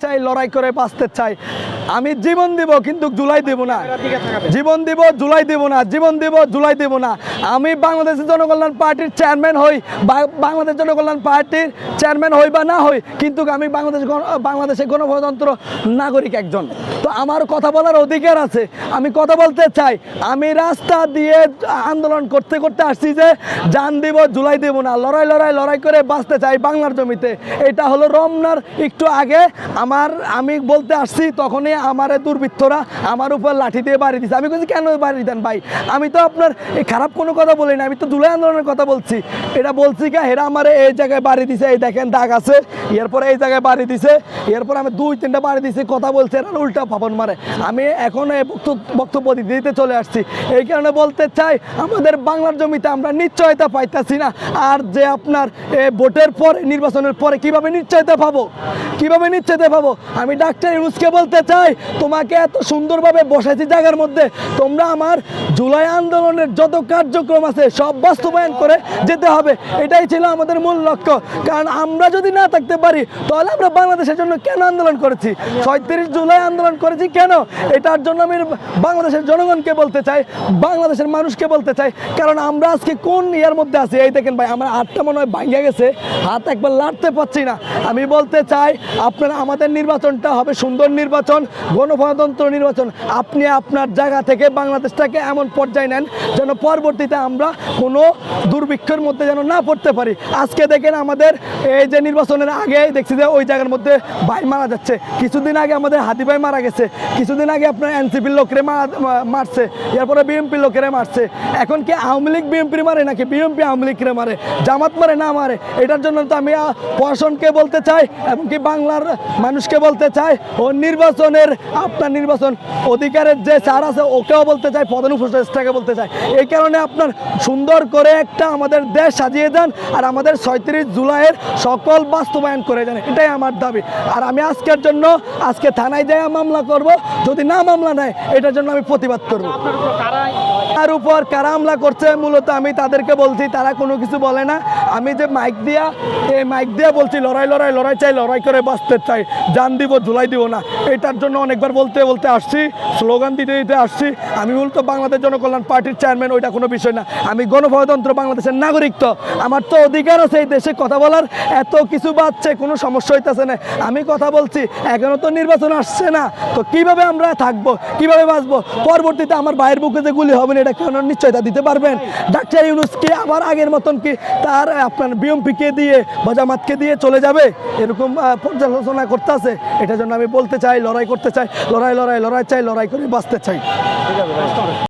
চাই, লড়াই করে বাঁচতে চাই। আমি জীবন দিব কিন্তু জুলাই দেব না, জীবন দিব জুলাই দেব না, জীবন দিব জুলাই দেব না। আমি বাংলাদেশের জনকল্যাণ পার্টির চেয়ারম্যান হই, বাংলাদেশ জনকল্যাণ পার্টির চেয়ারম্যান হই বা না হই, কিন্তু আমি বাংলাদেশের গণতন্ত্র নাগরিক একজন। তো আমার কথা বলার অধিকার আছে, আমি কথা বলতে চাই। আমি রাস্তা দিয়ে আন্দোলন করতে করতে আসছি যে জান দিব জুলাই দেব না, লড়াই লড়াই লড়াই করে বাঁচতে চাই বাংলার জমিতে। এটা হলো রমনার একটু আগে আমি বলতে আসছি, তখনই আমার দুর্বৃত্তরা আমার উপর লাঠি দিয়ে বাড়ি দিচ্ছে। আমি বলছি কেন বাড়ি দেন ভাই, আমি তো আপনার এই খারাপ কোনো কথা বলি না, আমি তো জুলাই আন্দোলনের কথা বলছি। এটা বলছি কে হেরা আমার এই জায়গায় বাড়ি দিছে, এই দেখেন দাগ আছে, এরপরে এই জায়গায় বাড়ি দিছে, এরপর আমি 2-3টা বাড়ি দিছি, কথা বলছে এরা উল্টা ফাপন মারে। আমি এখন এই বক্তব্য দিতে চলে আসছি, এই কারণে বলতে চাই আমাদের বাংলার জমিতে আমরা নিশ্চয়তা পাইতেছি না। আর যে আপনার ভোটের পরে, নির্বাচনের পরে কিভাবে নিশ্চয়তা পাবো, কিভাবে নিশ্চয়তা পাবো? আমি ডাক্তার ইউনূসকে বলতে চাই, তোমাকে এত সুন্দরভাবে বসাইছি জায়গার মধ্যে, তোমরা আমার জুলাই আন্দোলনের যত কার্যক্রম আছে সব বাস্তবায়ন করে যেতে হবে। এটাই ছিল আমাদের মূল লক্ষ্য। কারণ আমরা যদি না থাকতে পারি তাহলে আমরা বাংলাদেশের জন্য কেন আন্দোলন করেছি, 36 জুলাই আন্দোলন করেছি কেন? এটার জন্য আমি বাংলাদেশের জনগণকে বলতে চাই, বাংলাদেশের মানুষকে বলতে চাই। কারণ আমরা আজকে কোন ইয়ার মধ্যে আছি, এই দেখেন ভাই আমার হাতটা মনে হয় ভাঙিয়া গেছে, হাত একবার লাড়তে পারছি না। আমি বলতে চাই আপনারা, আমাদের নির্বাচনটা হবে সুন্দর নির্বাচন, গণতন্ত্র নির্বাচন। আপনি আপনার জায়গা থেকে বাংলাদেশটাকে এমন পর্যায়ে নেন যেন পরবর্তীতে আমরা কোনো দুর্ভিক্ষের মধ্যে যেন না পড়তে পারি। আজকে দেখেন আমাদের এই যে নির্বাচনের আগে দেখছি যে ওই জায়গার মধ্যে ভাই মারা যাচ্ছে, কিছুদিন আগে আমাদের হাদি ভাই মারা গেছে, কিছুদিন আগে আপনার এনসিপির লোকেরা মারছে, এরপরে বিএনপির লোকেরা মারছে। এখন কি আওয়ামী লীগ বিএনপির মারে নাকি বিএনপি আওয়ামী লীগরে মারে, জামাত মারে না মারে? এটার জন্য তো আমি প্রশাসনকে বলতে চাই, এমনকি বাংলার মানুষকে বলতে চাই, ও নির্বাচনের আপনার নির্বাচন অধিকারের যে স্যার আছে ওকেও বলতে চাই, প্রধান উপদেষ্টাকে বলতে চাই, এই কারণে আপনার সুন্দর করে একটা আমাদের দেশ সাজিয়ে যান আর আমাদের 36 জুলাইয়ের সকল বাস্তবায়ন করে যান, এটাই আমার দাবি। আর আমি আজকের জন্য আজকে থানায় যাই মামলা করব, যদি না মামলা নেয় এটার জন্য আমি প্রতিবাদ করব। তার উপর কারা হামলা করছে মূলত আমি তাদেরকে বলছি, তারা কোনো কিছু বলে না। আমি যে মাইক দিয়া বলছি লড়াই লড়াই লড়াই চাই, লড়াই করে বাঁচতে চাই, জান দিব জুলাই দিব না, এটার জন্য অনেকবার বলতে আসছি, স্লোগান দিতে আসছি। আমি মূলত বাংলাদেশ জনকল্যাণ পার্টির চেয়ারম্যান, ওইটা কোনো বিষয় না। আমি গণতন্ত্র বাংলাদেশের নাগরিক, তো আমার তো অধিকার আছে এই দেশে কথা বলার। এত কিছু বাড়ছে, কোনো সমস্যা হইতেছে না, আমি কথা বলছি। এখনো তো নির্বাচন আসছে না, তো কিভাবে আমরা থাকবো, কিভাবে বাঁচবো? পরবর্তীতে আমার ভাইয়ের বুকে যে গুলি হবে না, এটা কেন নিশ্চয়তা দিতে পারবেন? ডাক্তার ইউনূসকে আবার আগের মতন কি তার আপনার বিএমপিকে দিয়ে বা জামাতকে দিয়ে চলে যাবে, এরকম পর্যালোচনা করতে আছে। এটার জন্য আমি বলতে চাই, লড়াই করতে চাই, লড়াই লড়াই লড়াই চাই, লড়াই করে বাঁচতে চাই।